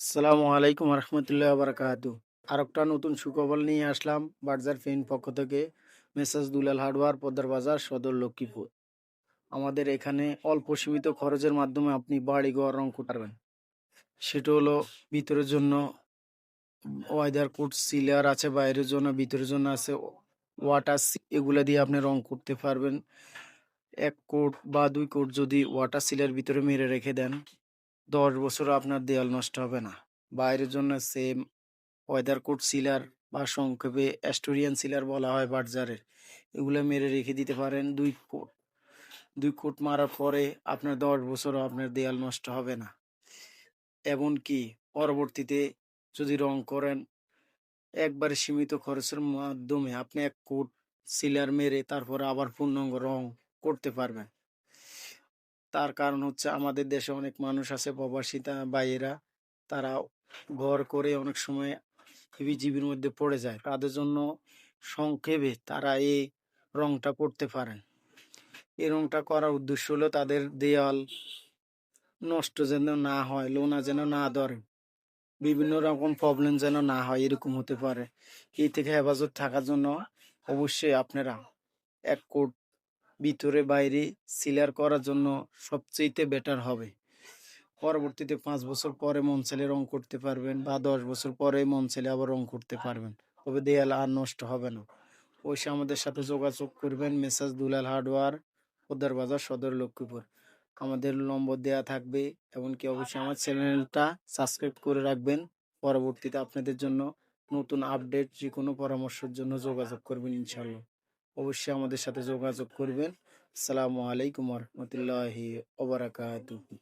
আসসালামু আলাইকুম রহমতুল্লাহ বারাকাতু। আরেকটা নতুন সুখবর নিয়ে আসলাম বার্জার ফেন পক্ষ থেকে। মেসাজ দুলাল হার্ডওয়্যার, পদ্মার বাজার, সদর লক্ষ্মীপুর। আমাদের এখানে অল্প সীমিত খরচের মাধ্যমে আপনি বাড়ি ঘর রং করতে পারবেন। সেটা হলো ভিতরের জন্য ওয়েদার কোট সিলার আছে, বাইরের জন্য ভিতরের জন্য আছে ওয়াটার এগুলা দিয়ে আপনি রং করতে পারবেন। এক কোট বা দুই কোট যদি ওয়াটার সিলার ভিতরে মেরে রেখে দেন, 10 বছর আপনার দেয়াল নষ্ট হবে না। বাইরের জন্য সেম ওয়েদার কোট সিলার বা সংক্ষেপে অ্যাস্টোরিয়ান সিলার বলা হয় বার্জারের। এগুলো মেরে রেখে দিতে পারেন 2 কোট। 2 কোট মারার পরে আপনার 10 বছরও আপনার দেয়াল নষ্ট হবে না। এমনকি পরবর্তীতে যদি রং করেন, একবারে সীমিত খরচের মাধ্যমে আপনি 1 কোট সিলার মেরে তারপরে আবার পূর্ণাঙ্গ রং করতে পারবেন। তার কারণ হচ্ছে আমাদের দেশে অনেক মানুষ আছে প্রবাসী ভাইয়েরা, তারা ঘর করে অনেক সময় হিবিজিবির মধ্যে পড়ে যায়। তাদের জন্য সংক্ষেপে তারা এই রংটা করতে পারেন। এই রংটা করার উদ্দেশ্য হলো তাদের দেয়াল নষ্ট যেন না হয়, লোনা যেন না ধরে, বিভিন্ন রকম প্রবলেম যেন না হয়, এরকম হতে পারে। এই থেকে হেফাজত থাকার জন্য অবশ্যই আপনারা 1 কোট ভিতরে বাইরে সিলার করার জন্য সবচেয়েতে বেটার হবে। পরবর্তীতে 5 বছর পরে মন চাইলে রং করতে পারবেন, বা 10 বছর পরে মন চাইলে আবার রং করতে পারবেন। তবে দেয়াল আর নষ্ট হবে না। অবশ্যই আমাদের সাথে যোগাযোগ করবেন। মেসাজ দুলাল হার্ডওয়্যার, পদ্মার বাজার, সদর লক্ষ্মীপুর। আমাদের নম্বর দেয়া থাকবে। এমনকি অবশ্যই আমার চ্যানেলটা সাবস্ক্রাইব করে রাখবেন। পরবর্তীতে আপনাদের জন্য নতুন আপডেট যেকোনো পরামর্শের জন্য যোগাযোগ করবেন ইনশাআল্লাহ। অবশ্যই আমাদের সাথে যোগাযোগ করবেন। আসসালামু আলাইকুম ওয়া রাহমাতুল্লাহি ওয়া বারাকাতুহু।